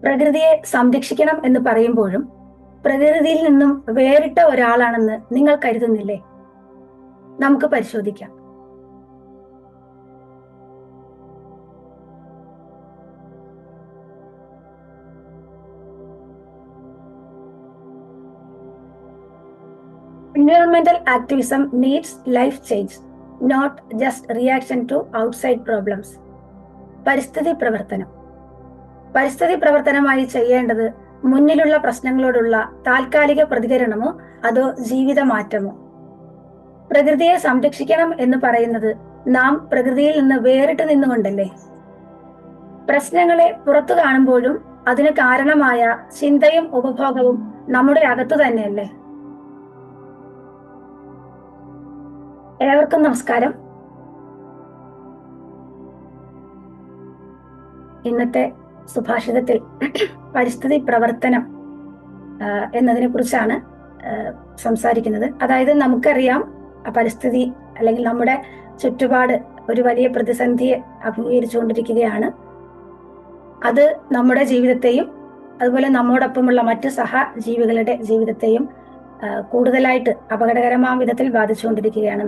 പ്രകൃതിയെ സംരക്ഷിക്കണം എന്ന് പറയുമ്പോഴും പ്രകൃതിയിൽ നിന്നും വേറിട്ട ഒരാളാണെന്ന് നിങ്ങൾ കരുതുന്നില്ലേ? നമുക്ക് പരിശോധിക്കാം. Environmental activism needs life change, not just reaction to outside problems. പരിസ്ഥിതി പ്രവർത്തനമായി ചെയ്യേണ്ടത് മുന്നിലുള്ള പ്രശ്നങ്ങളോടുള്ള താൽക്കാലിക പ്രതികരണമോ അതോ ജീവിത മാറ്റമോ? പ്രകൃതിയെ സംരക്ഷിക്കണം എന്ന് പറയുന്നത് നാം പ്രകൃതിയിൽ നിന്ന് വേറിട്ട് നിന്നുകൊണ്ടല്ലേ? പ്രശ്നങ്ങളെ പുറത്തു കാണുമ്പോഴും അതിന് കാരണമായ ചിന്തയും ഉപഭോഗവും നമ്മുടെ അകത്തു തന്നെയല്ലേ? ഏവർക്കും നമസ്കാരം. ഇന്നത്തെ സുഭാഷിതത്തിൽ പരിസ്ഥിതി പ്രവർത്തനം എന്നതിനെ കുറിച്ചാണ് സംസാരിക്കുന്നത്. അതായത് നമുക്കറിയാം, പരിസ്ഥിതി അല്ലെങ്കിൽ നമ്മുടെ ചുറ്റുപാട് ഒരു വലിയ പ്രതിസന്ധിയെ അഭിമുഖീകരിച്ചുകൊണ്ടിരിക്കുകയാണ്. അത് നമ്മുടെ ജീവിതത്തെയും അതുപോലെ നമ്മോടൊപ്പമുള്ള മറ്റു സഹജീവികളുടെ ജീവിതത്തെയും കൂടുതലായിട്ട് അപകടകരമായ വിധത്തിൽ ബാധിച്ചുകൊണ്ടിരിക്കുകയാണ്.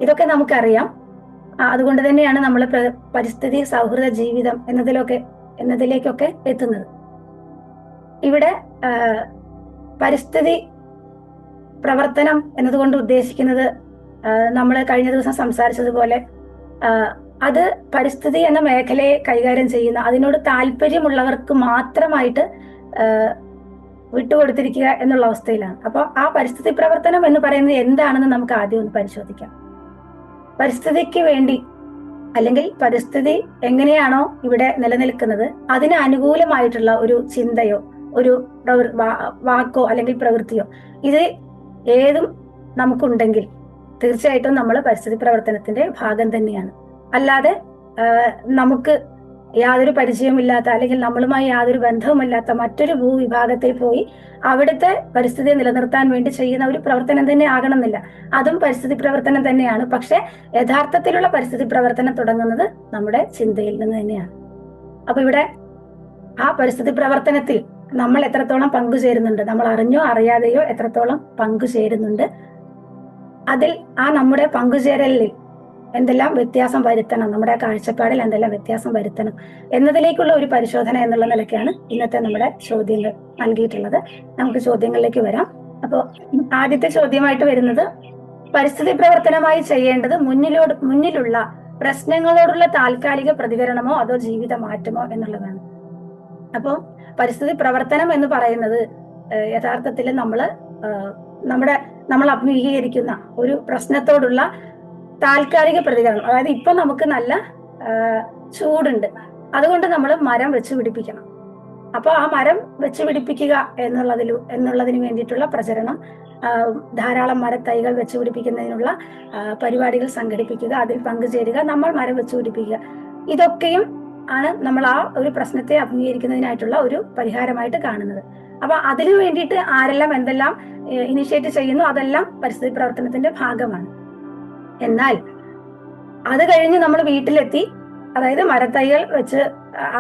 ഇതൊക്കെ നമുക്കറിയാം. അതുകൊണ്ട് തന്നെയാണ് നമ്മൾ പരിസ്ഥിതി സൗഹൃദ ജീവിതം എന്നതിലേക്കൊക്കെ എത്തുന്നത്. ഇവിടെ പരിസ്ഥിതി പ്രവർത്തനം എന്നതുകൊണ്ട് ഉദ്ദേശിക്കുന്നത് നമ്മൾ കഴിഞ്ഞ ദിവസം സംസാരിച്ചതുപോലെ അത് പരിസ്ഥിതി എന്ന മേഖലയെ കൈകാര്യം ചെയ്യുന്ന, അതിനോട് താല്പര്യമുള്ളവർക്ക് മാത്രമായിട്ട് വിട്ടുകൊടുത്തിരിക്കുക എന്നുള്ള അവസ്ഥയിലാണ്. അപ്പോൾ ആ പരിസ്ഥിതി പ്രവർത്തനം എന്ന് പറയുന്നത് എന്താണെന്ന് നമുക്ക് ആദ്യം ഒന്ന് പരിശോധിക്കാം. പരിസ്ഥിതിക്ക് വേണ്ടി അല്ലെങ്കിൽ പരിസ്ഥിതി എങ്ങനെയാണോ ഇവിടെ നിലനിൽക്കുന്നത് അതിന് അനുകൂലമായിട്ടുള്ള ഒരു ചിന്തയോ ഒരു വാക്കോ അല്ലെങ്കിൽ പ്രവൃത്തിയോ ഇത് ഏതും നമുക്കുണ്ടെങ്കിൽ തീർച്ചയായിട്ടും നമ്മൾ പരിസ്ഥിതി പ്രവർത്തനത്തിന്റെ ഭാഗം തന്നെയാണ്. അല്ലാതെ നമുക്ക് യാതൊരു പരിചയമില്ലാത്ത അല്ലെങ്കിൽ നമ്മളുമായി യാതൊരു ബന്ധവുമില്ലാത്ത മറ്റൊരു ഭൂവിഭാഗത്തിൽ പോയി അവിടുത്തെ പരിസ്ഥിതിയെ നിലനിർത്താൻ വേണ്ടി ചെയ്യുന്ന ഒരു പ്രവർത്തനം തന്നെ ആകണമെന്നില്ല. അതും പരിസ്ഥിതി പ്രവർത്തനം തന്നെയാണ്. പക്ഷെ യഥാർത്ഥത്തിലുള്ള പരിസ്ഥിതി പ്രവർത്തനം തുടങ്ങുന്നത് നമ്മുടെ ചിന്തയിൽ നിന്ന് തന്നെയാണ്. അപ്പൊ ഇവിടെ ആ പരിസ്ഥിതി പ്രവർത്തനത്തിൽ നമ്മൾ എത്രത്തോളം പങ്കുചേരുന്നുണ്ട്, നമ്മൾ അറിഞ്ഞോ അറിയാതെയോ എത്രത്തോളം പങ്കുചേരുന്നുണ്ട്, അതിൽ ആ നമ്മുടെ പങ്കുചേരലിൽ എന്തെല്ലാം വ്യത്യാസം വരുത്തണം, നമ്മുടെ കാഴ്ചപ്പാടിൽ എന്തെല്ലാം വ്യത്യാസം വരുത്തണം എന്നതിലേക്കുള്ള ഒരു പരിശോധന എന്നുള്ള നിലയ്ക്കാണ് ഇന്നത്തെ നമ്മുടെ ചോദ്യങ്ങൾ നൽകിയിട്ടുള്ളത്. നമുക്ക് ചോദ്യങ്ങളിലേക്ക് വരാം. അപ്പോൾ ആദ്യത്തെ ചോദ്യമായിട്ട് വരുന്നത്, പരിസ്ഥിതി പ്രവർത്തനമായി ചെയ്യേണ്ടത് മുന്നിലുള്ള പ്രശ്നങ്ങളോടുള്ള താൽക്കാലിക പ്രതികരണമോ അതോ ജീവിത മാറ്റമോ എന്നുള്ളതാണ്. അപ്പോൾ പരിസ്ഥിതി പ്രവർത്തനം എന്ന് പറയുന്നത് യഥാർത്ഥത്തിൽ നമ്മൾ അഭിമുഖീകരിക്കുന്ന ഒരു പ്രശ്നത്തോടുള്ള താൽക്കാലിക പ്രതികരണം. അതായത് ഇപ്പൊ നമുക്ക് നല്ല ചൂടുണ്ട്, അതുകൊണ്ട് നമ്മൾ മരം വെച്ച് പിടിപ്പിക്കണം. അപ്പൊ ആ മരം വെച്ച് പിടിപ്പിക്കുക എന്നുള്ളതിന് വേണ്ടിയിട്ടുള്ള പ്രചരണം, ധാരാളം മരത്തൈകൾ വെച്ച് പിടിപ്പിക്കുന്നതിനുള്ള പരിപാടികൾ സംഘടിപ്പിക്കുക, അതിൽ പങ്കുചേരുക, നമ്മൾ മരം വെച്ച് പിടിപ്പിക്കുക, ഇതൊക്കെയും ആണ് നമ്മൾ ആ ഒരു പ്രശ്നത്തെ അഭിമുഖീകരിക്കുന്നതിനായിട്ടുള്ള ഒരു പരിഹാരമായിട്ട് കാണുന്നത്. അപ്പൊ അതിനു വേണ്ടിയിട്ട് ആരെല്ലാം എന്തെല്ലാം ഇനിഷ്യേറ്റ് ചെയ്യുന്നു അതെല്ലാം പരിസ്ഥിതി പ്രവർത്തനത്തിന്റെ ഭാഗമാണ്. എന്നാൽ അത് കഴിഞ്ഞ് നമ്മൾ വീട്ടിലെത്തി, അതായത് മരത്തൈകൾ വെച്ച്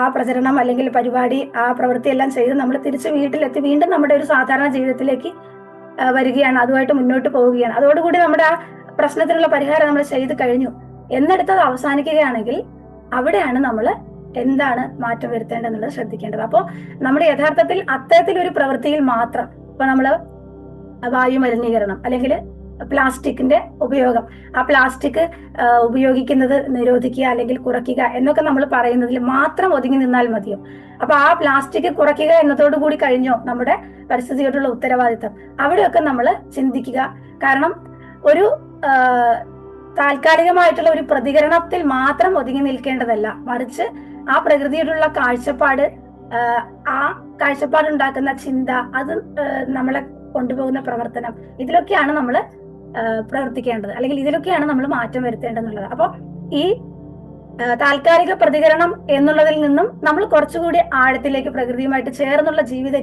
ആ പ്രചരണം അല്ലെങ്കിൽ പരിപാടി, ആ പ്രവൃത്തി എല്ലാം ചെയ്ത് നമ്മൾ തിരിച്ച് വീട്ടിലെത്തി വീണ്ടും നമ്മുടെ ഒരു സാധാരണ ജീവിതത്തിലേക്ക് വരികയാണ്, അതുമായിട്ട് മുന്നോട്ട് പോവുകയാണ്. അതോടുകൂടി നമ്മുടെ ആ പ്രശ്നത്തിനുള്ള പരിഹാരം നമ്മൾ ചെയ്ത് കഴിഞ്ഞു എന്നിടത്തത് അവസാനിക്കുകയാണെങ്കിൽ അവിടെയാണ് നമ്മൾ എന്താണ് മാറ്റം വരുത്തേണ്ടതെന്നുള്ളത് ശ്രദ്ധിക്കേണ്ടത്. അപ്പോൾ നമ്മുടെ യഥാർത്ഥത്തിൽ അത്തരത്തിലൊരു പ്രവൃത്തിയിൽ മാത്രം, ഇപ്പൊ നമ്മള് വായു മലിനീകരണം അല്ലെങ്കിൽ പ്ലാസ്റ്റിക്കിന്റെ ഉപയോഗം, ആ പ്ലാസ്റ്റിക് ഉപയോഗിക്കുന്നത് നിരോധിക്കുക അല്ലെങ്കിൽ കുറയ്ക്കുക എന്നൊക്കെ നമ്മൾ പറയുന്നതിൽ മാത്രം ഒതുങ്ങി നിന്നാൽ മതിയോ? അപ്പൊ ആ പ്ലാസ്റ്റിക് കുറയ്ക്കുക എന്നതോടു കൂടി കഴിഞ്ഞോ നമ്മുടെ പരിസ്ഥിതിയോടുള്ള ഉത്തരവാദിത്തം? അവിടെയൊക്കെ നമ്മൾ ചിന്തിക്കുക. കാരണം ഒരു താൽക്കാലികമായിട്ടുള്ള ഒരു പ്രതികരണത്തിൽ മാത്രം ഒതുങ്ങി നിൽക്കേണ്ടതല്ല, മറിച്ച് ആ പ്രകൃതിയോടുള്ള കാഴ്ചപ്പാട്, ആ കാഴ്ചപ്പാടുണ്ടാക്കുന്ന ചിന്ത, അത് നമ്മളെ കൊണ്ടുപോകുന്ന പ്രവർത്തനം, ഇതിലൊക്കെയാണ് നമ്മൾ പ്രവർത്തിക്കേണ്ടത്, അല്ലെങ്കിൽ ഇതിലൊക്കെയാണ് നമ്മൾ മാറ്റം വരുത്തേണ്ടതെന്നുള്ളത്. അപ്പൊ ഈ താൽക്കാലിക പ്രതികരണം എന്നുള്ളതിൽ നിന്നും നമ്മൾ കുറച്ചുകൂടി ആഴത്തിലേക്ക് പ്രകൃതിയുമായിട്ട് ചേർന്നുള്ള ജീവിത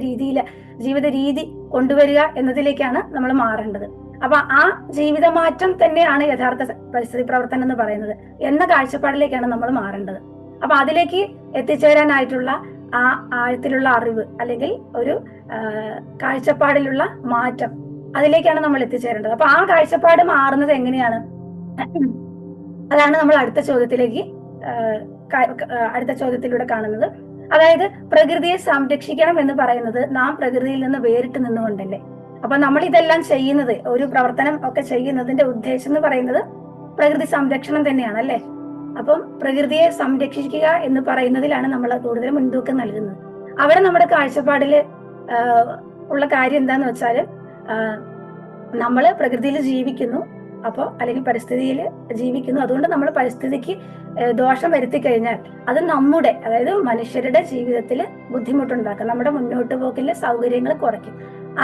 രീതി കൊണ്ടുവരിക എന്നതിലേക്കാണ് നമ്മൾ മാറേണ്ടത്. അപ്പൊ ആ ജീവിതമാറ്റം തന്നെയാണ് യഥാർത്ഥ പരിസ്ഥിതി പ്രവർത്തനം എന്ന് പറയുന്നത് എന്ന കാഴ്ചപ്പാടിലേക്കാണ് നമ്മൾ മാറേണ്ടത്. അപ്പൊ അതിലേക്ക് എത്തിച്ചേരാനായിട്ടുള്ള ആ ആഴത്തിലുള്ള അറിവ് അല്ലെങ്കിൽ ഒരു കാഴ്ചപ്പാടിലുള്ള മാറ്റം, അതിലേക്കാണ് നമ്മൾ എത്തിച്ചേരേണ്ടത്. അപ്പൊ ആ കാഴ്ചപ്പാട് മാറുന്നത് എങ്ങനെയാണ്? അതാണ് നമ്മൾ അടുത്ത ചോദ്യത്തിലൂടെ കാണുന്നത്. അതായത് പ്രകൃതിയെ സംരക്ഷിക്കണം എന്ന് പറയുന്നത് നാം പ്രകൃതിയിൽ നിന്ന് വേറിട്ട് നിന്നുകൊണ്ടല്ലേ. അപ്പൊ നമ്മൾ ഇതെല്ലാം ചെയ്യുന്നത്, ഒരു പ്രവർത്തനം ഒക്കെ ചെയ്യുന്നതിന്റെ ഉദ്ദേശം എന്ന് പറയുന്നത് പ്രകൃതി സംരക്ഷണം തന്നെയാണ് അല്ലെ. അപ്പം പ്രകൃതിയെ സംരക്ഷിക്കുക എന്ന് പറയുന്നതിലാണ് നമ്മൾ കൂടുതൽ മുൻതൂക്കം നൽകുന്നത്. അവിടെ നമ്മുടെ കാഴ്ചപ്പാടില് ഉള്ള കാര്യം എന്താന്ന് വെച്ചാല്, നമ്മള് പ്രകൃതിയിൽ ജീവിക്കുന്നു, അപ്പോൾ അല്ലെങ്കിൽ പരിസ്ഥിതിയിൽ ജീവിക്കുന്നു, അതുകൊണ്ട് നമ്മൾ പരിസ്ഥിതിക്ക് ദോഷം വരുത്തി കഴിഞ്ഞാൽ അത് നമ്മുടെ, അതായത് മനുഷ്യരുടെ ജീവിതത്തിൽ ബുദ്ധിമുട്ടുണ്ടാക്കും, നമ്മുടെ മുന്നോട്ട് പോക്കിലെ സൗകര്യങ്ങൾ കുറയ്ക്കും.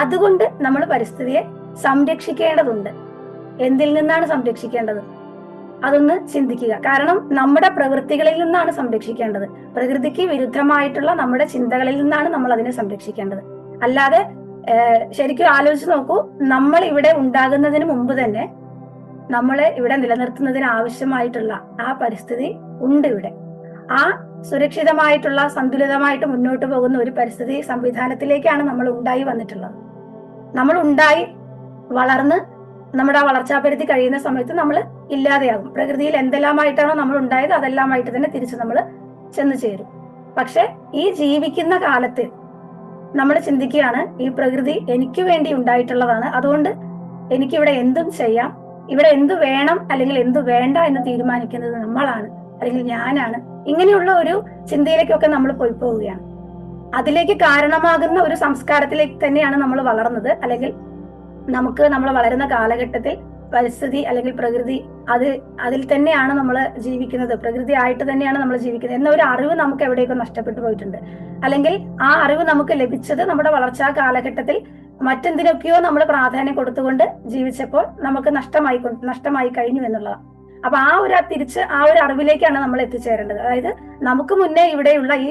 അതുകൊണ്ട് നമ്മൾ പരിസ്ഥിതിയെ സംരക്ഷിക്കേണ്ടതുണ്ട്. എന്തിൽ നിന്നാണ് സംരക്ഷിക്കേണ്ടത്? അതൊന്ന് ചിന്തിക്കുക. കാരണം നമ്മുടെ പ്രവൃത്തികളിൽ നിന്നാണ് സംരക്ഷിക്കേണ്ടത്. പ്രകൃതിക്ക് വിരുദ്ധമായിട്ടുള്ള നമ്മുടെ ചിന്തകളിൽ നിന്നാണ് നമ്മൾ അതിനെ സംരക്ഷിക്കേണ്ടത്. അല്ലാതെ ശരിക്കും ആലോചിച്ച് നോക്കൂ, നമ്മൾ ഇവിടെ ഉണ്ടാകുന്നതിന് മുമ്പ് തന്നെ നമ്മളെ ഇവിടെ നിലനിർത്തുന്നതിന് ആവശ്യമായിട്ടുള്ള ആ പരിസ്ഥിതി ഉണ്ട് ഇവിടെ. ആ സുരക്ഷിതമായിട്ടുള്ള സന്തുലിതമായിട്ട് മുന്നോട്ട് പോകുന്ന ഒരു പരിസ്ഥിതി സംവിധാനത്തിലേക്കാണ് നമ്മൾ ഉണ്ടായി വന്നിട്ടുള്ളത്. നമ്മൾ ഉണ്ടായി വളർന്ന് നമ്മുടെ ആ വളർച്ചാപരിധി കഴിയുന്ന സമയത്ത് നമ്മൾ ഇല്ലാതെയാകും. പ്രകൃതിയിൽ എന്തെല്ലാമായിട്ടാണോ നമ്മൾ ഉണ്ടായത് അതെല്ലാമായിട്ട് തന്നെ തിരിച്ച് നമ്മൾ ചെന്ന് ചേരും. പക്ഷെ ഈ ജീവിക്കുന്ന കാലത്ത് നമ്മൾ ചിന്തിക്കുകയാണ്, ഈ പ്രകൃതി എനിക്ക് വേണ്ടി ഉണ്ടായിട്ടുള്ളതാണ്, അതുകൊണ്ട് എനിക്കിവിടെ എന്തും ചെയ്യാം, ഇവിടെ എന്തു വേണം അല്ലെങ്കിൽ എന്തു വേണ്ട എന്ന് തീരുമാനിക്കുന്നത് നമ്മളാണ് അല്ലെങ്കിൽ ഞാനാണ്. ഇങ്ങനെയുള്ള ഒരു ചിന്തയിലേക്കൊക്കെ നമ്മൾ പോയി പോവുകയാണ്. അതിലേക്ക് കാരണമാകുന്ന ഒരു സംസ്കാരത്തിലേക്ക് തന്നെയാണ് നമ്മൾ വളർന്നത്. അല്ലെങ്കിൽ നമ്മൾ വളരുന്ന കാലഘട്ടത്തിൽ പരിസ്ഥിതി അല്ലെങ്കിൽ പ്രകൃതി അതിൽ തന്നെയാണ് നമ്മൾ ജീവിക്കുന്നത്, പ്രകൃതി ആയിട്ട് തന്നെയാണ് നമ്മൾ ജീവിക്കുന്നത് എന്ന ഒരു അറിവ് നമുക്ക് എവിടെയൊക്കെ നഷ്ടപ്പെട്ടു പോയിട്ടുണ്ട്. അല്ലെങ്കിൽ ആ അറിവ് നമുക്ക് ലഭിച്ചത് നമ്മുടെ വളർച്ചാ കാലഘട്ടത്തിൽ മറ്റെന്തിനൊക്കെയോ നമ്മൾ പ്രാധാന്യം കൊടുത്തുകൊണ്ട് ജീവിച്ചപ്പോൾ നമുക്ക് നഷ്ടമായി കഴിഞ്ഞു എന്നുള്ളതാണ്. അപ്പൊ ആ ഒരു അറിവിലേക്കാണ് നമ്മൾ എത്തിച്ചേരേണ്ടത്. അതായത് നമുക്ക് മുന്നേ ഇവിടെയുള്ള ഈ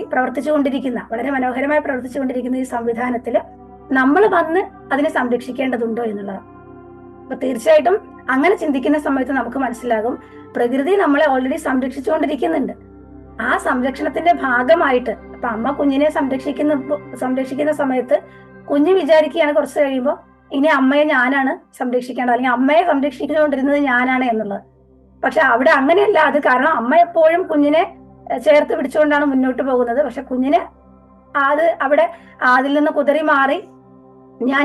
വളരെ മനോഹരമായി പ്രവർത്തിച്ചുകൊണ്ടിരിക്കുന്ന ഈ സംവിധാനത്തില് നമ്മൾ വന്ന് അതിനെ സംരക്ഷിക്കേണ്ടതുണ്ടോ എന്നുള്ളത്. അപ്പൊ തീർച്ചയായിട്ടും അങ്ങനെ ചിന്തിക്കുന്ന സമയത്ത് നമുക്ക് മനസ്സിലാകും, പ്രകൃതി നമ്മളെ ഓൾറെഡി സംരക്ഷിച്ചുകൊണ്ടിരിക്കുന്നുണ്ട്. ആ സംരക്ഷണത്തിന്റെ ഭാഗമായിട്ട് ഇപ്പൊ അമ്മ കുഞ്ഞിനെ സംരക്ഷിക്കുന്ന സമയത്ത് കുഞ്ഞ് വിചാരിക്കുകയാണ് കുറച്ച് കഴിയുമ്പോൾ ഇനി അമ്മയെ ഞാനാണ് സംരക്ഷിക്കേണ്ടത്, അല്ലെങ്കിൽ അമ്മയെ സംരക്ഷിച്ചുകൊണ്ടിരുന്നത് ഞാനാണ് എന്നുള്ളത്. പക്ഷെ അവിടെ അങ്ങനെയല്ല. അത് കാരണം അമ്മ എപ്പോഴും കുഞ്ഞിനെ ചേർത്ത് പിടിച്ചുകൊണ്ടാണ് മുന്നോട്ട് പോകുന്നത്. പക്ഷെ കുഞ്ഞിന് അവിടെ അതിൽ നിന്ന് കുതറി മാറി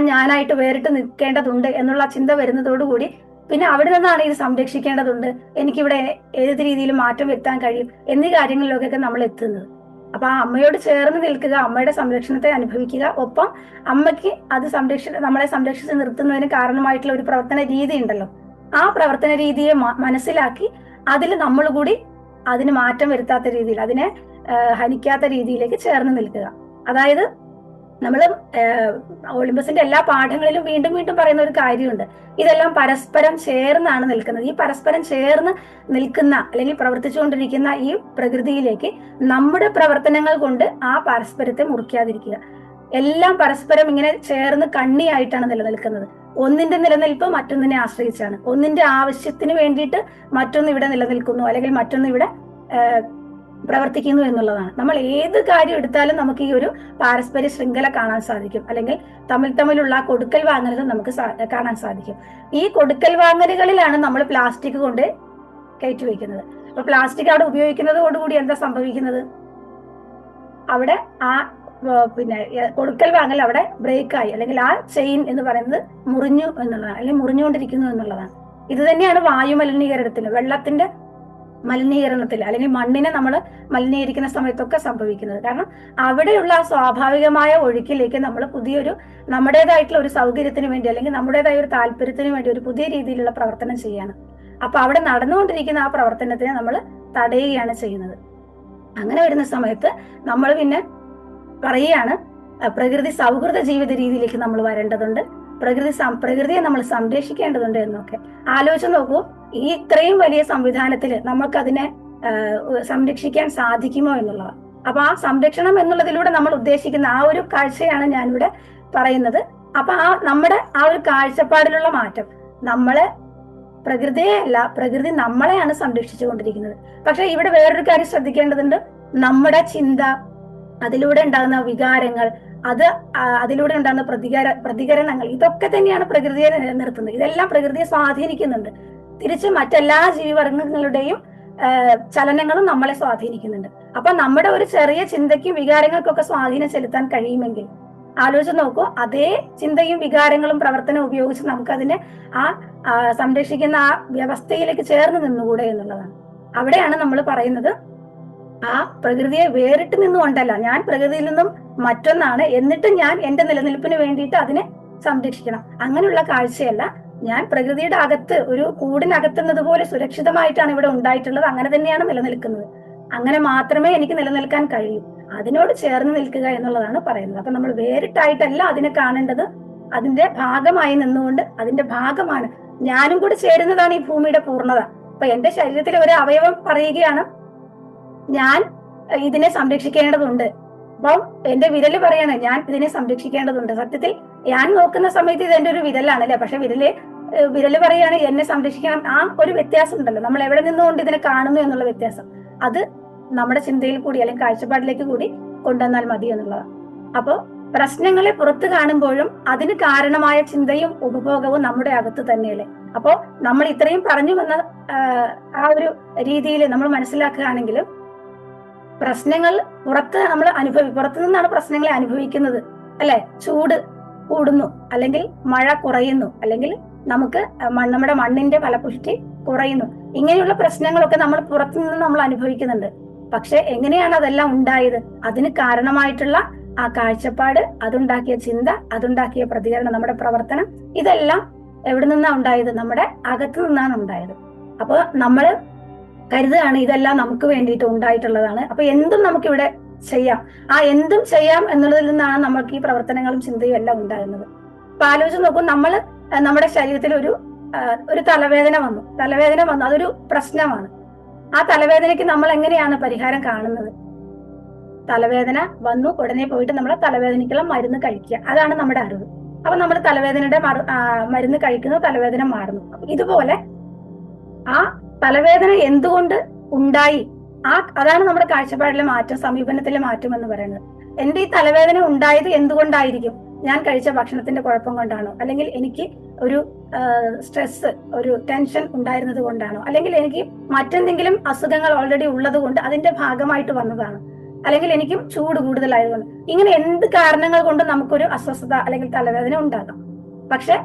ഞാനായിട്ട് വേറിട്ട് നിൽക്കേണ്ടതുണ്ട് എന്നുള്ള ചിന്ത വരുന്നതോടുകൂടി പിന്നെ അവിടെ നിന്നാണ് ഇത് സംരക്ഷിക്കേണ്ടതുണ്ട്, എനിക്കിവിടെ ഏത് രീതിയിലും മാറ്റം വരുത്താൻ കഴിയും എന്നീ കാര്യങ്ങളിലൊക്കെ നമ്മൾ എത്തുന്നത്. അപ്പൊ ആ അമ്മയോട് ചേർന്ന് നിൽക്കുക, അമ്മയുടെ സംരക്ഷണത്തെ അനുഭവിക്കുക, ഒപ്പം അമ്മയ്ക്ക് അത് നമ്മളെ സംരക്ഷിച്ച് നിർത്തുന്നതിന് കാരണമായിട്ടുള്ള ഒരു പ്രവർത്തന രീതി ഉണ്ടല്ലോ, ആ പ്രവർത്തന രീതിയെ മനസ്സിലാക്കി അതിൽ നമ്മൾ കൂടി അതിന് മാറ്റം വരുത്താത്ത രീതിയിൽ, അതിനെ ഹനിക്കാത്ത രീതിയിലേക്ക് ചേർന്ന് നിൽക്കുക. അതായത് നമ്മൾ ഒളിമ്പസിന്റെ എല്ലാ പാഠങ്ങളിലും വീണ്ടും വീണ്ടും പറയുന്ന ഒരു കാര്യമുണ്ട്, ഇതെല്ലാം പരസ്പരം ചേർന്നാണ് നിൽക്കുന്നത്. ഈ പരസ്പരം ചേർന്ന് നിൽക്കുന്ന അല്ലെങ്കിൽ പ്രവർത്തിച്ചുകൊണ്ടിരിക്കുന്ന ഈ പ്രകൃതിയിലേക്ക് നമ്മുടെ പ്രവർത്തനങ്ങൾ കൊണ്ട് ആ പരസ്പരത്തെ മുറിക്കാതിരിക്കുക. എല്ലാം പരസ്പരം ഇങ്ങനെ ചേർന്ന് കണ്ണിയായിട്ടാണ് നിലനിൽക്കുന്നത്. ഒന്നിന്റെ നിലനിൽപ്പ് മറ്റൊന്നിനെ ആശ്രയിച്ചാണ്. ഒന്നിന്റെ ആവശ്യത്തിന് വേണ്ടിയിട്ട് മറ്റൊന്ന് ഇവിടെ നിലനിൽക്കുന്നു അല്ലെങ്കിൽ മറ്റൊന്ന് ഇവിടെ പ്രവർത്തിക്കുന്നു എന്നുള്ളതാണ്. നമ്മൾ ഏത് കാര്യം എടുത്താലും നമുക്ക് ഈ ഒരു പാരസ്പര്യ ശൃംഖല കാണാൻ സാധിക്കും, അല്ലെങ്കിൽ തമ്മിലുള്ള കൊടുക്കൽ വാങ്ങലുകൾ നമുക്ക് കാണാൻ സാധിക്കും. ഈ കൊടുക്കൽ വാങ്ങലുകളിലാണ് നമ്മൾ പ്ലാസ്റ്റിക് കൊണ്ട് കയറ്റി വയ്ക്കുന്നത്. അപ്പൊ പ്ലാസ്റ്റിക് അവിടെ ഉപയോഗിക്കുന്നതോടുകൂടി എന്താ സംഭവിക്കുന്നത്? അവിടെ കൊടുക്കൽ വാങ്ങൽ അവിടെ ബ്രേക്കായി, അല്ലെങ്കിൽ ആ ചെയിൻ എന്ന് പറയുന്നത് മുറിഞ്ഞു എന്നുള്ളതാണ്, അല്ലെങ്കിൽ മുറിഞ്ഞുകൊണ്ടിരിക്കുന്നു എന്നുള്ളതാണ്. ഇത് തന്നെയാണ് വായു മലിനീകരണത്തിൽ, വെള്ളത്തിന്റെ മലിനീകരണത്തിൽ, അല്ലെങ്കിൽ മണ്ണിനെ നമ്മൾ മലിനീകരിക്കുന്ന സമയത്തൊക്കെ സംഭവിക്കുന്നത്. കാരണം അവിടെയുള്ള ആ സ്വാഭാവികമായ ഒഴുക്കിലേക്ക് നമ്മൾ നമ്മുടേതായിട്ടുള്ള ഒരു സൗകര്യത്തിന് വേണ്ടി അല്ലെങ്കിൽ നമ്മുടേതായ ഒരു താല്പര്യത്തിന് വേണ്ടി ഒരു പുതിയ രീതിയിലുള്ള പ്രവർത്തനം ചെയ്യാണ്. അപ്പൊ അവിടെ നടന്നുകൊണ്ടിരിക്കുന്ന ആ പ്രവർത്തനത്തിനെ നമ്മൾ തടയുകയാണ് ചെയ്യുന്നത്. അങ്ങനെ വരുന്ന സമയത്ത് നമ്മൾ പിന്നെ പറയുകയാണ്, പ്രകൃതി സൗഹൃദ ജീവിത രീതിയിലേക്ക് നമ്മൾ വരേണ്ടതുണ്ട്, പ്രകൃതിയെ നമ്മൾ സംരക്ഷിക്കേണ്ടതുണ്ട് എന്നൊക്കെ ആലോചിച്ച് നോക്കൂ. ഈ ഇത്രയും വലിയ സംവിധാനത്തിൽ നമ്മൾക്ക് അതിനെ സംരക്ഷിക്കാൻ സാധിക്കുമോ എന്നുള്ളതാണ്. അപ്പൊ ആ സംരക്ഷണം എന്നുള്ളതിലൂടെ നമ്മൾ ഉദ്ദേശിക്കുന്ന ആ ഒരു കാഴ്ചയാണ് ഞാനിവിടെ പറയുന്നത്. അപ്പൊ നമ്മുടെ ആ ഒരു കാഴ്ചപ്പാടിലുള്ള മാറ്റം, പ്രകൃതിയെയല്ല, പ്രകൃതി നമ്മളെയാണ് സംരക്ഷിച്ചുകൊണ്ടിരിക്കുന്നത്. പക്ഷെ ഇവിടെ വേറൊരു കാര്യം ശ്രദ്ധിക്കേണ്ടതുണ്ട്, നമ്മുടെ ചിന്ത, അതിലൂടെ ഉണ്ടാകുന്ന വികാരങ്ങൾ, അത് അതിലൂടെ ഉണ്ടാകുന്ന പ്രതികരണങ്ങൾ, ഇതൊക്കെ തന്നെയാണ് പ്രകൃതിയെ നിലനിർത്തുന്നത്. ഇതെല്ലാം പ്രകൃതിയെ സ്വാധീനിക്കുന്നുണ്ട്. തിരിച്ച് മറ്റെല്ലാ ജീവിവർഗങ്ങളുടെയും ചലനങ്ങളും നമ്മളെ സ്വാധീനിക്കുന്നുണ്ട്. അപ്പൊ നമ്മുടെ ഒരു ചെറിയ ചിന്തയ്ക്കും വികാരങ്ങൾക്കൊക്കെ സ്വാധീനം ചെലുത്താൻ കഴിയുമെങ്കിൽ ആലോചിച്ച് നോക്കൂ, അതേ ചിന്തയും വികാരങ്ങളും പ്രവർത്തനവും ഉപയോഗിച്ച് നമുക്കതിനെ ആ സംരക്ഷിക്കുന്ന ആ വ്യവസ്ഥയിലേക്ക് ചേർന്ന് നിന്നുകൂടെ എന്നുള്ളതാണ്. അവിടെയാണ് നമ്മൾ പറയുന്നത്, ആ പ്രകൃതിയെ വേറിട്ട് നിന്നുകൊണ്ടല്ല, ഞാൻ പ്രകൃതിയിൽ നിന്നും മറ്റൊന്നാണ്, എന്നിട്ട് ഞാൻ എന്റെ നിലനിൽപ്പിന് വേണ്ടിയിട്ട് അതിനെ സംരക്ഷിക്കണം, അങ്ങനെയുള്ള കാഴ്ചയല്ല. ഞാൻ പ്രകൃതിയുടെ അകത്ത് ഒരു കൂടിനകത്തുന്നത് പോലെ സുരക്ഷിതമായിട്ടാണ് ഇവിടെ ഉണ്ടായിട്ടുള്ളത്, അങ്ങനെ തന്നെയാണ് നിലനിൽക്കുന്നത്. അങ്ങനെ മാത്രമേ എനിക്ക് നിലനിൽക്കാൻ കഴിയൂ. അതിനോട് ചേർന്ന് നിൽക്കുക എന്നുള്ളതാണ് പറയുന്നത്. അപ്പൊ നമ്മൾ വേറിട്ടായിട്ടല്ല അതിനെ കാണേണ്ടത്, അതിന്റെ ഭാഗമായി നിന്നുകൊണ്ട് അതിന്റെ ഭാഗമാണ്, ഞാനും കൂടി ചേരുന്നതാണ് ഈ ഭൂമിയുടെ പൂർണ്ണത. അപ്പൊ എന്റെ ശരീരത്തിലെ ഒരു അവയവം പറയുകയാണ്, ഞാൻ ഇതിനെ സംരക്ഷിക്കേണ്ടതുണ്ട്. അപ്പം എന്റെ വിരല് പറയാണ്, ഞാൻ ഇതിനെ സംരക്ഷിക്കേണ്ടതുണ്ട്. സത്യത്തിൽ ഞാൻ നോക്കുന്ന സമയത്ത് ഇത് എന്റെ ഒരു വിരലാണ് അല്ലെ, പക്ഷെ വിരല് പറയാണ് എന്നെ സംരക്ഷിക്കണം. ആ ഒരു വ്യത്യാസം ഉണ്ടല്ലോ, നമ്മൾ എവിടെ നിന്നുകൊണ്ട് ഇതിനെ കാണുന്നു എന്നുള്ള വ്യത്യാസം, അത് നമ്മുടെ ചിന്തയിൽ കൂടി അല്ലെങ്കിൽ കാഴ്ചപ്പാടിലേക്ക് കൂടി കൊണ്ടുവന്നാൽ മതി എന്നുള്ളതാണ്. അപ്പോ പ്രശ്നങ്ങളെ പുറത്ത് കാണുമ്പോഴും അതിന് കാരണമായ ചിന്തയും ഉപഭോഗവും നമ്മുടെ അകത്ത് തന്നെയല്ലേ. അപ്പോ നമ്മൾ ഇത്രയും പറഞ്ഞു വന്ന ആ ഒരു രീതിയിൽ നമ്മൾ മനസ്സിലാക്കുകയാണെങ്കിൽ, പ്രശ്നങ്ങൾ പുറത്ത് നമ്മൾ പുറത്തു നിന്നാണ് പ്രശ്നങ്ങളെ അനുഭവിക്കുന്നത് അല്ലെ. ചൂട് കൂടുന്നു, അല്ലെങ്കിൽ മഴ കുറയുന്നു, അല്ലെങ്കിൽ നമുക്ക് നമ്മുടെ മണ്ണിന്റെ ഫലപുഷ്ടി കുറയുന്നു, ഇങ്ങനെയുള്ള പ്രശ്നങ്ങളൊക്കെ നമ്മൾ പുറത്തു നിന്ന് നമ്മൾ അനുഭവിക്കുന്നുണ്ട്. പക്ഷെ എങ്ങനെയാണ് അതെല്ലാം ഉണ്ടായത്? അതിന് കാരണമായിട്ടുള്ള ആ കാഴ്ചപ്പാട്, അതുണ്ടാക്കിയ ചിന്ത, അതുണ്ടാക്കിയ പ്രതികരണം, നമ്മുടെ പ്രവർത്തനം, ഇതെല്ലാം എവിടെ നിന്നാണ് ഉണ്ടായത്? നമ്മുടെ അകത്തു നിന്നാണ് ഉണ്ടായത്. അപ്പൊ നമ്മൾ കരുതുകയാണ് ഇതെല്ലാം നമുക്ക് വേണ്ടിയിട്ട് ഉണ്ടായിട്ടുള്ളതാണ്, അപ്പൊ എന്തും നമുക്കിവിടെ ചെയ്യാം, ആ എന്തും ചെയ്യാം എന്നുള്ളതിൽ നിന്നാണ് നമുക്ക് ഈ പ്രവർത്തനങ്ങളും ചിന്തയും എല്ലാം ഉണ്ടാകുന്നത്. അപ്പൊ ആലോചിച്ച് നോക്കൂ, നമ്മുടെ ശരീരത്തിൽ ഒരു തലവേദന വന്നു, അതൊരു പ്രശ്നമാണ്. ആ തലവേദനയ്ക്ക് നമ്മൾ എങ്ങനെയാണ് പരിഹാരം കാണുന്നത്? തലവേദന വന്നു ഉടനെ പോയിട്ട് നമ്മൾ തലവേദനയ്ക്കുള്ള മരുന്ന് കഴിക്കുക, അതാണ് നമ്മുടെ അറിവ്. അപ്പൊ നമ്മൾ തലവേദനയുടെ മരുന്ന് കഴിക്കുന്നു, തലവേദന മാറുന്നു. ഇതുപോലെ ആ തലവേദന എന്തുകൊണ്ട് ഉണ്ടായി, അതാണ് നമ്മുടെ കാഴ്ചപ്പാടിലെ മാറ്റം, സമീപനത്തിലെ മാറ്റം എന്ന് പറയുന്നത്. എന്റെ ഈ തലവേദന ഉണ്ടായത് എന്തുകൊണ്ടായിരിക്കും? ഞാൻ കഴിച്ച ഭക്ഷണത്തിന്റെ കുഴപ്പം കൊണ്ടാണോ? അല്ലെങ്കിൽ എനിക്ക് ഒരു സ്ട്രെസ്, ഒരു ടെൻഷൻ ഉണ്ടായിരുന്നത് കൊണ്ടാണോ? അല്ലെങ്കിൽ എനിക്ക് മറ്റെന്തെങ്കിലും അസുഖങ്ങൾ ഓൾറെഡി ഉള്ളത് കൊണ്ട് അതിന്റെ ഭാഗമായിട്ട് വന്നതാണോ? അല്ലെങ്കിൽ എനിക്കും ചൂട് കൂടുതലായതുകൊണ്ട്? ഇങ്ങനെ എന്ത് കാരണങ്ങൾ കൊണ്ട് നമുക്കൊരു അസ്വസ്ഥത അല്ലെങ്കിൽ തലവേദന ഉണ്ടാകാം. പക്ഷെ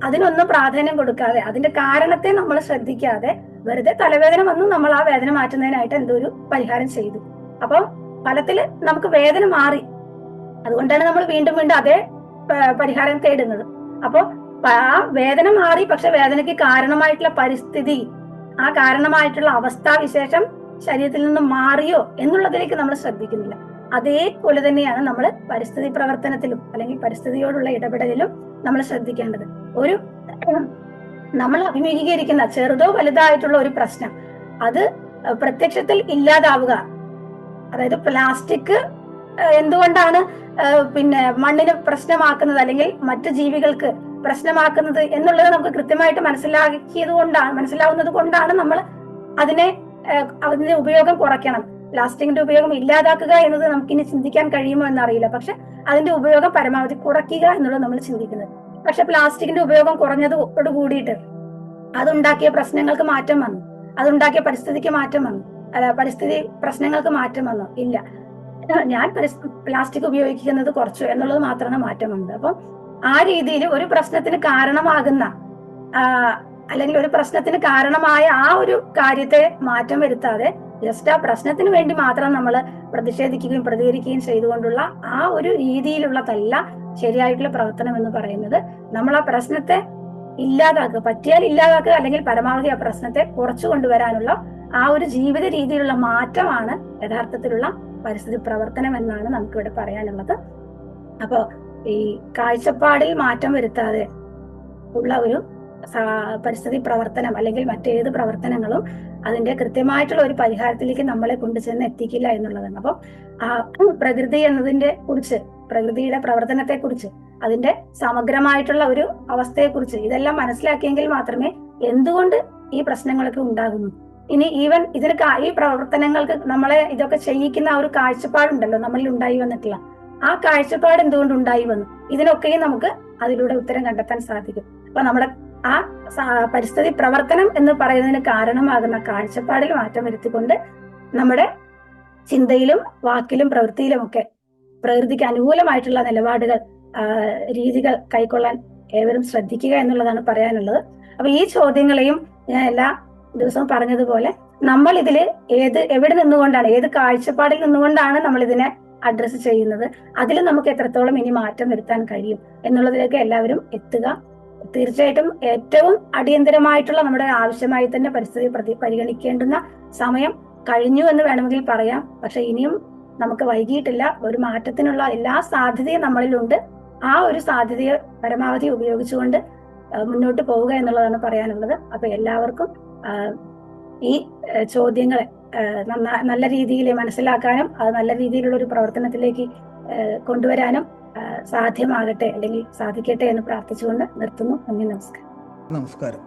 അതിനൊന്നും പ്രാധാന്യം കൊടുക്കാതെ, അതിന്റെ കാരണത്തെ നമ്മൾ ശ്രദ്ധിക്കാതെ, വെറുതെ തലവേദന വന്നു, നമ്മൾ ആ വേദന മാറ്റുന്നതിനായിട്ട് എന്തോ ഒരു പരിഹാരം ചെയ്തു. അപ്പം ഫലത്തില് നമുക്ക് വേദന മാറി, അതുകൊണ്ടാണ് നമ്മൾ വീണ്ടും വീണ്ടും അതേ പരിഹാരം തേടുന്നത്. അപ്പൊ ആ വേദന മാറി, പക്ഷെ വേദനയ്ക്ക് കാരണമായിട്ടുള്ള പരിസ്ഥിതി, ആ കാരണമായിട്ടുള്ള അവസ്ഥാവിശേഷം ശരീരത്തിൽ നിന്ന് മാറിയോ എന്നുള്ളതിലേക്ക് നമ്മൾ ശ്രദ്ധിക്കുന്നില്ല. അതേപോലെ തന്നെയാണ് നമ്മൾ പരിസ്ഥിതി പ്രവർത്തനത്തിലും അല്ലെങ്കിൽ പരിസ്ഥിതിയോടുള്ള ഇടപെടലിലും നമ്മൾ ശ്രദ്ധിക്കേണ്ടത്. നമ്മൾ അഭിമുഖീകരിക്കുന്ന ചെറുതോ വലുതായിട്ടുള്ള ഒരു പ്രശ്നം, അത് പ്രത്യക്ഷത്തിൽ ഇല്ലാതാവുക. അതായത് പ്ലാസ്റ്റിക് എന്തുകൊണ്ടാണ് മണ്ണിന് പ്രശ്നമാക്കുന്നത് അല്ലെങ്കിൽ മറ്റു ജീവികൾക്ക് പ്രശ്നമാക്കുന്നത് എന്നുള്ളത് നമുക്ക് കൃത്യമായിട്ട് മനസ്സിലാവുന്നത് കൊണ്ടാണ് നമ്മൾ അതിന്റെ ഉപയോഗം കുറയ്ക്കണം, പ്ലാസ്റ്റിക്കിന്റെ ഉപയോഗം ഇല്ലാതാക്കുക എന്നത് നമുക്കിനി ചിന്തിക്കാൻ കഴിയുമോ എന്നറിയില്ല. പക്ഷെ അതിന്റെ ഉപയോഗം പരമാവധി കുറയ്ക്കുക എന്നുള്ളത് നമ്മൾ ചിന്തിക്കുന്നത്. പക്ഷെ പ്ലാസ്റ്റിക്കിന്റെ ഉപയോഗം കുറഞ്ഞതോട് കൂടിയിട്ട് അതുണ്ടാക്കിയ പ്രശ്നങ്ങൾക്ക് മാറ്റം വന്നു, അതുണ്ടാക്കിയ പരിസ്ഥിതിക്ക് മാറ്റം വന്നു, പരിസ്ഥിതി പ്രശ്നങ്ങൾക്ക് മാറ്റം വന്നു? ഇല്ല. ഞാൻ പ്ലാസ്റ്റിക് ഉപയോഗിക്കുന്നത് കുറച്ചു എന്നുള്ളത് മാത്രമാണ് മാറ്റം വന്നത്. അപ്പം ആ രീതിയിൽ ഒരു പ്രശ്നത്തിന് കാരണമാകുന്ന അല്ലെങ്കിൽ ഒരു പ്രശ്നത്തിന് കാരണമായ ആ ഒരു കാര്യത്തെ മാറ്റം വരുത്താതെ ജസ്റ്റ് ആ പ്രശ്നത്തിന് വേണ്ടി മാത്രം നമ്മൾ പ്രതിഷേധിക്കുകയും പ്രതികരിക്കുകയും ചെയ്തുകൊണ്ടുള്ള ആ ഒരു രീതിയിലുള്ളതല്ല ശരിയായിട്ടുള്ള പ്രവർത്തനം എന്ന് പറയുന്നത്. നമ്മൾ ആ പ്രശ്നത്തെ ഇല്ലാതാക്കുക, പറ്റിയാൽ ഇല്ലാതാക്കുക, അല്ലെങ്കിൽ പരമാവധി ആ പ്രശ്നത്തെ കുറച്ചു കൊണ്ടുവരാനുള്ള ആ ഒരു ജീവിത രീതിയിലുള്ള മാറ്റമാണ് യഥാർത്ഥത്തിലുള്ള പരിസ്ഥിതി പ്രവർത്തനം എന്നാണ് നമുക്കിവിടെ പറയാനുള്ളത്. അപ്പോ ഈ കാഴ്ചപ്പാടിൽ മാറ്റം വരുത്താതെ ഉള്ള ഒരു പരിസ്ഥിതി പ്രവർത്തനം അല്ലെങ്കിൽ മറ്റേത് പ്രവർത്തനങ്ങളും അതിന്റെ കൃത്യമായിട്ടുള്ള ഒരു പരിഹാരത്തിലേക്ക് നമ്മളെ കൊണ്ടുചെന്ന് എത്തിക്കില്ല എന്നുള്ളതാണ്. അപ്പം ആ പ്രകൃതി എന്നതിന്റെ കുറിച്ച്, പ്രകൃതിയുടെ പ്രവർത്തനത്തെ കുറിച്ച്, അതിന്റെ സമഗ്രമായിട്ടുള്ള ഒരു അവസ്ഥയെ കുറിച്ച് ഇതെല്ലാം മനസ്സിലാക്കിയെങ്കിൽ മാത്രമേ എന്തുകൊണ്ട് ഈ പ്രശ്നങ്ങളൊക്കെ ഉണ്ടാകുന്നു, ഇനി ഈവൻ ഈ പ്രവർത്തനങ്ങൾക്ക് നമ്മളെ ഇതൊക്കെ ചെയ്യിക്കുന്ന ആ ഒരു കാഴ്ചപ്പാടുണ്ടല്ലോ നമ്മളിൽ ഉണ്ടായി വന്നിട്ടുള്ള ആ കാഴ്ചപ്പാട് എന്തുകൊണ്ട് ഉണ്ടായി വന്നു, ഇതിനൊക്കെയും നമുക്ക് അതിലൂടെ ഉത്തരം കണ്ടെത്താൻ സാധിക്കും. അപ്പൊ നമ്മുടെ ആ പരിസ്ഥിതി പ്രവർത്തനം എന്ന് പറയുന്നതിന് കാരണമാകുന്ന കാഴ്ചപ്പാടിൽ മാറ്റം വരുത്തിക്കൊണ്ട് നമ്മുടെ ചിന്തയിലും വാക്കിലും പ്രവൃത്തിയിലും ഒക്കെ പ്രകൃതിക്ക് അനുകൂലമായിട്ടുള്ള നിലപാടുകൾ, രീതികൾ കൈക്കൊള്ളാൻ ഏവരും ശ്രദ്ധിക്കുക എന്നുള്ളതാണ് പറയാനുള്ളത്. അപ്പൊ ഈ ചോദ്യങ്ങളെയും ഞാൻ എല്ലാ ദിവസവും പറഞ്ഞതുപോലെ നമ്മൾ ഇതിൽ എവിടെ നിന്നുകൊണ്ടാണ്, ഏത് കാഴ്ചപ്പാടിൽ നിന്നുകൊണ്ടാണ് നമ്മൾ ഇതിനെ അഡ്രസ്സ് ചെയ്യുന്നത്, അതിൽ നമുക്ക് എത്രത്തോളം ഇനി മാറ്റം വരുത്താൻ കഴിയും എന്നുള്ളതിലേക്ക് എല്ലാവരും എത്തുക. തീർച്ചയായിട്ടും ഏറ്റവും അടിയന്തരമായിട്ടുള്ള നമ്മുടെ ആവശ്യമായി തന്നെ പരിസ്ഥിതി പരിഗണിക്കേണ്ടുന്ന സമയം കഴിഞ്ഞു എന്ന് വേണമെങ്കിൽ പറയാം. പക്ഷെ ഇനിയും നമുക്ക് വൈകിയിട്ടില്ല. ഒരു മാറ്റത്തിനുള്ള എല്ലാ സാധ്യതയും നമ്മളിലുണ്ട്. ആ ഒരു സാധ്യതയെ പരമാവധി ഉപയോഗിച്ചുകൊണ്ട് മുന്നോട്ട് പോവുക എന്നുള്ളതാണ് പറയാനുള്ളത്. അപ്പൊ എല്ലാവർക്കും ഈ ചോദ്യങ്ങളെ നല്ല രീതിയിൽ മനസ്സിലാക്കാനും അത് നല്ല രീതിയിലുള്ള ഒരു പ്രവർത്തനത്തിലേക്ക് കൊണ്ടുവരാനും സാധ്യമാകട്ടെ, അല്ലെങ്കിൽ സാധിക്കട്ടെ എന്ന് പ്രാർത്ഥിച്ചുകൊണ്ട് നിർത്തുന്നു. നന്ദി, നമസ്കാരം. നമസ്കാരം.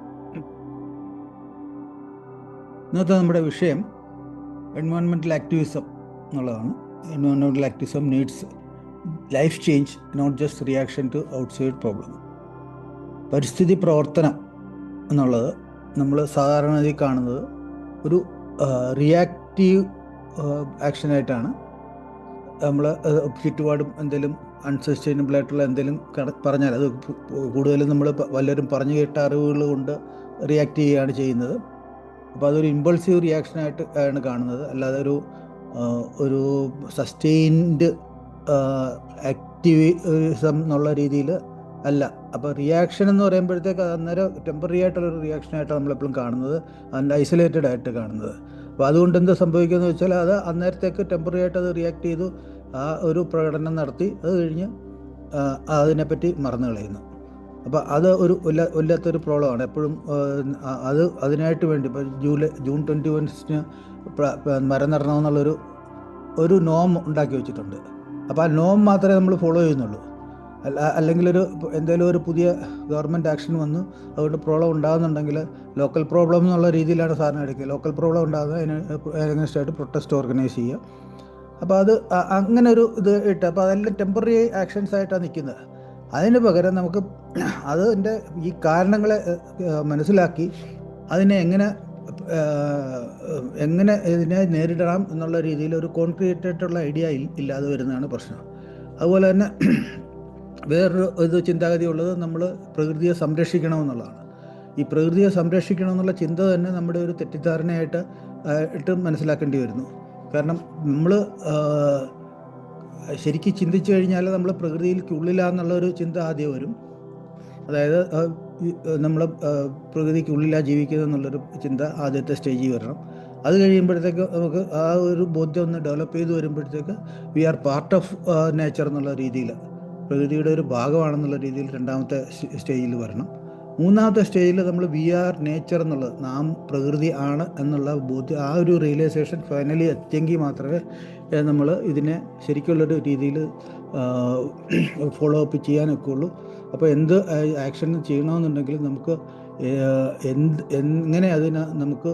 ഇന്നത്തെ നമ്മുടെ വിഷയം എൻവയോൺമെൻറ്റൽ ആക്ടിവിസം എന്നുള്ളതാണ്. Environmental activism needs life change, not just reaction to outside problem. പരിസ്ഥിതി പ്രവർത്തനം എന്നുള്ളത് നമ്മൾ സാധാരണഗതി കാണുന്നത് ഒരു റിയാക്റ്റീവ് ആക്ഷനായിട്ടാണ്. നമ്മൾ ചുറ്റുപാടും എന്തെങ്കിലും അൺസസ്റ്റൈനബിൾ ആയിട്ടുള്ള എന്തെങ്കിലും പറഞ്ഞാൽ അത് കൂടുതലും നമ്മൾ വല്ലവരും പറഞ്ഞു കേട്ട അറിവുകൾ കൊണ്ട് റിയാക്ട് ചെയ്യുകയാണ് ചെയ്യുന്നത്. അപ്പോൾ അതൊരു ഇമ്പൾസീവ് റിയാക്ഷനായിട്ട് ആണ് കാണുന്നത്, അല്ലാതെ ഒരു സസ്റ്റെയിൻഡ് ആക്ടിവിസം എന്നുള്ള രീതിയിൽ അല്ല. അപ്പോൾ റിയാക്ഷൻ എന്ന് പറയുമ്പോഴത്തേക്ക് അന്നേരം ടെമ്പററി ആയിട്ടുള്ളൊരു റിയാക്ഷനായിട്ടാണ് നമ്മളെപ്പോഴും കാണുന്നത്, അതിൻ്റെ ഐസൊലേറ്റഡ് ആയിട്ട് കാണുന്നത്. അപ്പോൾ അതുകൊണ്ട് എന്താ സംഭവിക്കുകയെന്ന് വെച്ചാൽ അത് അന്നേരത്തേക്ക് ടെമ്പററി ആയിട്ട് അത് റിയാക്ട് ചെയ്തു, ആ ഒരു പ്രകടനം നടത്തി, അത് കഴിഞ്ഞ് അതിനെപ്പറ്റി മറന്നു കളയുന്നു. അപ്പോൾ അത് വല്ലാത്തൊരു പ്രോബ്ലമാണ് എപ്പോഴും. അതിനായിട്ട് വേണ്ടി ഇപ്പോൾ ജൂൺ 21 മരം നടണമെന്നുള്ളൊരു നോം ഉണ്ടാക്കി വെച്ചിട്ടുണ്ട്. അപ്പോൾ ആ നോം മാത്രമേ നമ്മൾ ഫോളോ ചെയ്യുന്നുള്ളൂ. അല്ലെങ്കിൽ എന്തെങ്കിലും ഒരു പുതിയ ഗവൺമെൻറ് ആക്ഷൻ വന്നു അതുകൊണ്ട് പ്രോബ്ലം ഉണ്ടാകുന്നുണ്ടെങ്കിൽ ലോക്കൽ പ്രോബ്ലം എന്നുള്ള രീതിയിലാണ് സാധനം എടുക്കുക. ലോക്കൽ പ്രോബ്ലം ഉണ്ടാകുന്നത് അതിന് അഗൈൻസ്റ്റായിട്ട് പ്രൊട്ടസ്റ്റ് ഓർഗനൈസ് ചെയ്യുക. അപ്പോൾ അത് അങ്ങനെ ഒരു ഇത് ഇട്ട്, അപ്പോൾ അതെല്ലാം ടെമ്പററി ആക്ഷൻസ് ആയിട്ടാണ് നിൽക്കുന്നത്. അതിന് പകരം നമുക്ക് അതിൻ്റെ ഈ കാരണങ്ങളെ മനസ്സിലാക്കി അതിനെ എങ്ങനെ ഇതിനെ നേരിടണം എന്നുള്ള രീതിയിൽ ഒരു കോൺക്രീറ്റ് ആയിട്ടുള്ള ഐഡിയ ഇല്ലാതെ വരുന്നതാണ് പ്രശ്നം. അതുപോലെ തന്നെ വേറൊരു ചിന്താഗതി ഉള്ളത് നമ്മൾ പ്രകൃതിയെ സംരക്ഷിക്കണമെന്നുള്ളതാണ്. ഈ പ്രകൃതിയെ സംരക്ഷിക്കണമെന്നുള്ള ചിന്ത തന്നെ നമ്മുടെ ഒരു തെറ്റിദ്ധാരണയായിട്ട് മനസ്സിലാക്കേണ്ടി വരുന്നു. കാരണം നമ്മൾ ശരിക്കും ചിന്തിച്ചു കഴിഞ്ഞാൽ നമ്മൾ പ്രകൃതിക്കുള്ളിലാന്നുള്ളൊരു ചിന്ത ആദ്യം വരും. അതായത് നമ്മൾ പ്രകൃതിക്കുള്ളിലാണ് ജീവിക്കുന്നത് എന്നുള്ളൊരു ചിന്ത ആദ്യത്തെ സ്റ്റേജിൽ വരണം. അത് കഴിയുമ്പോഴത്തേക്ക് നമുക്ക് ആ ഒരു ബോധ്യം ഒന്ന് ഡെവലപ്പ് ചെയ്ത് വരുമ്പോഴത്തേക്ക് we are part of nature എന്നുള്ള രീതിയിൽ, പ്രകൃതിയുടെ ഒരു ഭാഗമാണെന്നുള്ള രീതിയിൽ രണ്ടാമത്തെ സ്റ്റേജിൽ വരണം. മൂന്നാമത്തെ സ്റ്റേജിൽ നമ്മൾ വി ആർ നേച്ചർ എന്നുള്ളത്, നാം പ്രകൃതി ആണ് എന്നുള്ള ബോധ്യം, ആ ഒരു റിയലൈസേഷൻ ഫൈനലി എത്തിയെങ്കിൽ മാത്രമേ നമ്മൾ ഇതിനെ ശരിക്കുള്ളൊരു രീതിയിൽ ഫോളോ അപ്പ് ചെയ്യാനൊക്കെ ഉള്ളൂ. അപ്പോൾ എന്ത് ആക്ഷൻ ചെയ്യണമെന്നുണ്ടെങ്കിൽ നമുക്ക് എങ്ങനെ അതിന് നമുക്ക്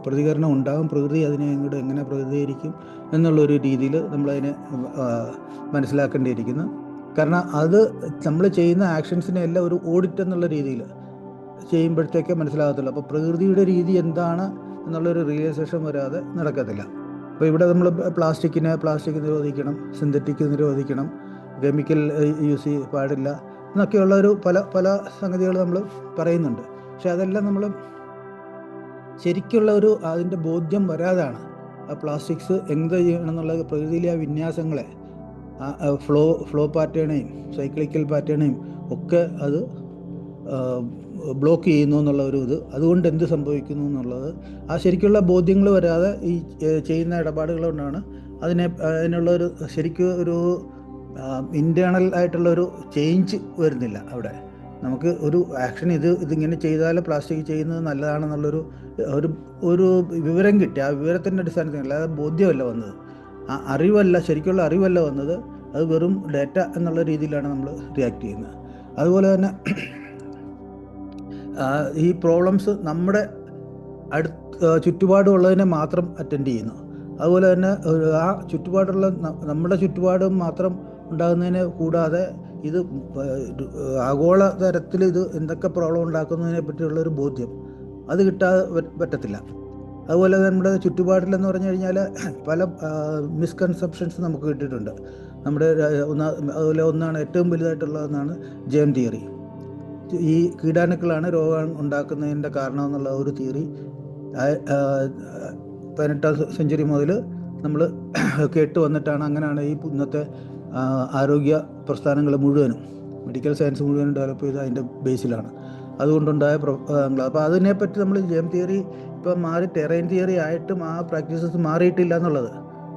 പ്രതികരണം ഉണ്ടാകും, പ്രകൃതി അതിനെ ഇങ്ങോട്ട് എങ്ങനെ പ്രതികരിക്കും എന്നുള്ളൊരു രീതിയിൽ നമ്മളതിനെ മനസ്സിലാക്കേണ്ടിയിരിക്കുന്നു. കാരണം അത് നമ്മൾ ചെയ്യുന്ന ആക്ഷൻസിനെ എല്ലാം ഒരു ഓഡിറ്റ് എന്നുള്ള രീതിയിൽ ചെയ്യുമ്പോഴത്തേക്കേ മനസ്സിലാകത്തുള്ളൂ. അപ്പോൾ പ്രകൃതിയുടെ രീതി എന്താണ് എന്നുള്ളൊരു റിയലൈസേഷൻ വരാതെ നടക്കത്തില്ല. അപ്പോൾ ഇവിടെ നമ്മൾ പ്ലാസ്റ്റിക് നിരോധിക്കണം, സിന്തറ്റിക് നിരോധിക്കണം, കെമിക്കൽ യൂസ് പാടില്ല എന്നൊക്കെയുള്ളൊരു പല സംഗതികൾ നമ്മൾ പറയുന്നുണ്ട്. പക്ഷെ അതെല്ലാം നമ്മൾ ശരിക്കുള്ള അതിൻ്റെ ബോധ്യം വരാതാണ്. ആ പ്ലാസ്റ്റിക്സ് എന്ത് ചെയ്യണം എന്നുള്ള പ്രകൃതിയിലെ ആ വിന്യാസങ്ങളെ, ഫ്ലോ പാറ്റേണേയും സൈക്ലിക്കൽ പാറ്റേണേയും ഒക്കെ അത് ബ്ലോക്ക് ചെയ്യുന്നു എന്നുള്ള ഇത്, അതുകൊണ്ട് എന്ത് സംഭവിക്കുന്നു എന്നുള്ളത് ആ ശരിക്കുള്ള ബോധ്യങ്ങൾ വരാതെ ഈ ചെയ്യുന്ന ഇടപാടുകൾ കൊണ്ടാണ് അതിനുള്ളൊരു ശരിക്കും ഒരു ഇൻറ്റേർണൽ ആയിട്ടുള്ളൊരു ചേഞ്ച് വരുന്നില്ല. അവിടെ നമുക്ക് ഒരു ആക്ഷൻ ഇതിങ്ങനെ ചെയ്താൽ പ്ലാസ്റ്റിക് ചെയ്യുന്നത് നല്ലതാണെന്നുള്ളൊരു ഒരു വിവരം കിട്ടി. ആ വിവരത്തിൻ്റെ അടിസ്ഥാനത്തിൽ, അല്ലാതെ ബോധ്യമല്ല വന്നത്, ആ അറിവല്ല, ശരിക്കുള്ള അറിവല്ല വന്നത്, അത് വെറും ഡേറ്റ എന്നുള്ള രീതിയിലാണ് നമ്മൾ റിയാക്ട് ചെയ്യുന്നത്. അതുപോലെ തന്നെ ഈ പ്രോബ്ലംസ് നമ്മുടെ ചുറ്റുപാടുള്ളതിനെ മാത്രം അറ്റൻഡ് ചെയ്യുന്നു. അതുപോലെ തന്നെ ആ ചുറ്റുപാടുള്ള നമ്മുടെ ചുറ്റുപാടും മാത്രം ഉണ്ടാകുന്നതിനെ കൂടാതെ ഇത് ആഗോള തരത്തിൽ ഇത് എന്തൊക്കെ പ്രോബ്ലം ഉണ്ടാക്കുന്നതിനെ പറ്റിയുള്ളൊരു ബോധ്യം അത് കിട്ടാതെ പറ്റത്തില്ല. അതുപോലെ നമ്മുടെ ചുറ്റുപാടിലെന്ന് പറഞ്ഞു കഴിഞ്ഞാൽ പല മിസ്കൺസെപ്ഷൻസ് നമുക്ക് കിട്ടിയിട്ടുണ്ട്. നമ്മുടെ അതുപോലെ ഒന്നാണ് ഏറ്റവും വലുതായിട്ടുള്ളതെന്നാണ് ജേം തിയറി. ഈ കീടാണുക്കളാണ് രോഗം ഉണ്ടാക്കുന്നതിൻ്റെ കാരണം എന്നുള്ള ഒരു തിയറി 18ാം സെഞ്ചുറി മുതൽ നമ്മൾ കേട്ട് വന്നിട്ടാണ്. അങ്ങനെയാണ് ഈ ഇന്നത്തെ ആരോഗ്യ പ്രസ്ഥാനങ്ങൾ മുഴുവനും, മെഡിക്കൽ സയൻസ് മുഴുവനും ഡെവലപ്പ് ചെയ്ത് അതിൻ്റെ ബേസിലാണ്. അതുകൊണ്ടുണ്ടായ അപ്പോൾ അതിനെപ്പറ്റി നമ്മൾ ജേം തിയറി ഇപ്പം മാറി ടെറൈൻ തിയറി ആയിട്ടും ആ പ്രാക്ടീസസ് മാറിയിട്ടില്ല എന്നുള്ളത്.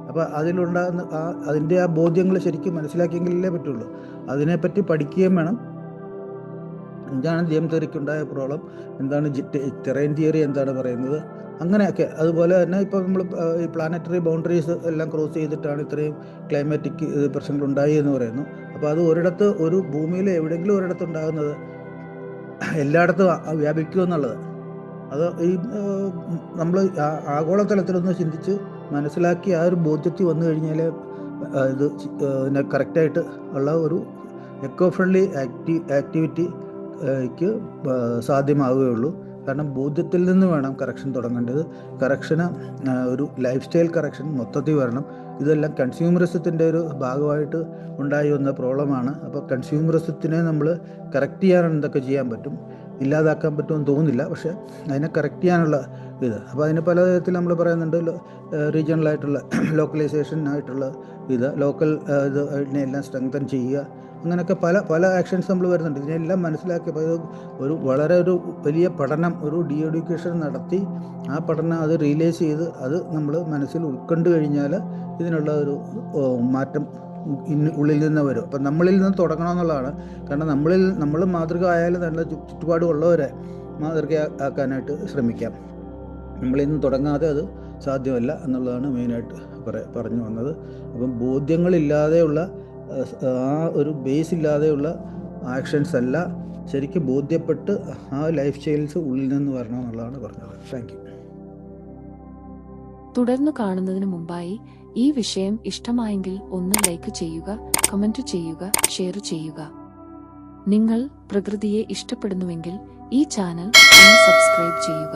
അപ്പോൾ അതിലുണ്ടാകുന്ന അതിൻ്റെ ആ ബോധ്യങ്ങൾ ശരിക്കും മനസ്സിലാക്കിയെങ്കിലേ പറ്റുള്ളൂ. അതിനെപ്പറ്റി പഠിക്കുകയും വേണം. എന്താണ് ജേം തിയറിക്കുണ്ടായ പ്രോബ്ലം, എന്താണ് ടെറൈൻ തിയറി എന്താണ് പറയുന്നത്, അങ്ങനെയൊക്കെ. അതുപോലെ തന്നെ ഇപ്പോൾ നമ്മൾ ഈ പ്ലാനറ്ററി ബൗണ്ടറീസ് എല്ലാം ക്രോസ് ചെയ്തിട്ടാണ് ഇത്രയും ക്ലൈമാറ്റിക് പ്രശ്നങ്ങൾ ഉണ്ടായി എന്ന് പറയുന്നു. അപ്പോൾ അത് ഒരിടത്ത്, ഒരു ഭൂമിയിൽ എവിടെയെങ്കിലും ഒരിടത്ത് ഉണ്ടാകുന്നത് എല്ലായിടത്തും വ്യാപിക്കുമെന്നുള്ളത് അത് ഈ നമ്മൾ ആഗോളതലത്തിലൊന്ന് ചിന്തിച്ച് മനസ്സിലാക്കി ആ ഒരു ബോധ്യത്തിൽ വന്നു കഴിഞ്ഞാൽ ഇത് കറക്റ്റായിട്ട് ഉള്ള ഒരു എക്കോ ഫ്രണ്ട്ലി ആക്ടിവിറ്റിക്ക് സാധ്യമാവുകയുള്ളൂ. കാരണം ബോധ്യത്തിൽ നിന്ന് വേണം കറക്ഷൻ തുടങ്ങേണ്ടത്. കറക്ഷന് ഒരു ലൈഫ് സ്റ്റൈൽ കറക്ഷൻ മൊത്തത്തിൽ വരണം. ഇതെല്ലാം കൺസ്യൂമറിസത്തിൻ്റെ ഒരു ഭാഗമായിട്ട് ഉണ്ടായി വന്ന പ്രോബ്ലമാണ്. അപ്പോൾ കൺസ്യൂമറിസത്തിനെ നമ്മൾ കറക്റ്റ് ചെയ്യാൻ എന്തൊക്കെ ചെയ്യാൻ പറ്റും, ഇല്ലാതാക്കാൻ പറ്റുമെന്ന് തോന്നുന്നില്ല, പക്ഷേ അതിനെ കറക്റ്റ് ചെയ്യാനുള്ള ഇത്. അപ്പോൾ അതിന് പല തരത്തിൽ നമ്മൾ പറയുന്നുണ്ട്. റീജിയണലായിട്ടുള്ള ലോക്കലൈസേഷൻ ആയിട്ടുള്ള ഇത്, ലോക്കൽ ഇതിനെല്ലാം സ്ട്രെങ്തൻ ചെയ്യുക, അങ്ങനെയൊക്കെ പല പല ആക്ഷൻസ് നമ്മൾ വരുന്നുണ്ട്. ഇതിനെല്ലാം മനസ്സിലാക്കിയപ്പോൾ ഒരു വളരെ ഒരു വലിയ പഠനം, ഒരു ഡി എഡ്യൂക്കേഷൻ നടത്തി ആ പഠനം അത് റിയലൈസ് ചെയ്ത് അത് നമ്മൾ മനസ്സിൽ ഉൾക്കൊണ്ട് കഴിഞ്ഞാൽ ഇതിനുള്ള ഒരു മാറ്റം ഉള്ളിൽ നിന്ന് വരും. അപ്പം നമ്മളിൽ നിന്ന് തുടങ്ങണമെന്നുള്ളതാണ്. കാരണം നമ്മൾ മാതൃക ആയാലും നല്ല ചുറ്റുപാടുള്ളവരെ മാതൃകയാക്കാനായിട്ട് ശ്രമിക്കാം. നമ്മളിൽ നിന്ന് തുടങ്ങാതെ അത് സാധ്യമല്ല എന്നുള്ളതാണ് മെയിനായിട്ട് പറഞ്ഞു വന്നത്. അപ്പം ബോധ്യങ്ങളില്ലാതെയുള്ള ആ ഒരു ബേസ് ഇല്ലാതെയുള്ള ആക്ഷൻസ് അല്ല, ശരിക്കും ബോധ്യപ്പെട്ട് ആ ലൈഫ് സ്റ്റൈൽസ് ഉള്ളിൽ നിന്ന് വരണം എന്നുള്ളതാണ് പറഞ്ഞത്. Thank you. തുടർന്ന് കാണുന്നതിന് മുമ്പായി ഈ വിഷയം ഇഷ്ടമായെങ്കിൽ ഒന്ന് ലൈക്ക് ചെയ്യുക, കമന്റ് ചെയ്യുക, ഷെയർ ചെയ്യുക. നിങ്ങൾ പ്രകൃതിയെ ഇഷ്ടപ്പെടുന്നുവെങ്കിൽ ഈ ചാനൽ ഒന്ന് സബ്സ്ക്രൈബ് ചെയ്യുക.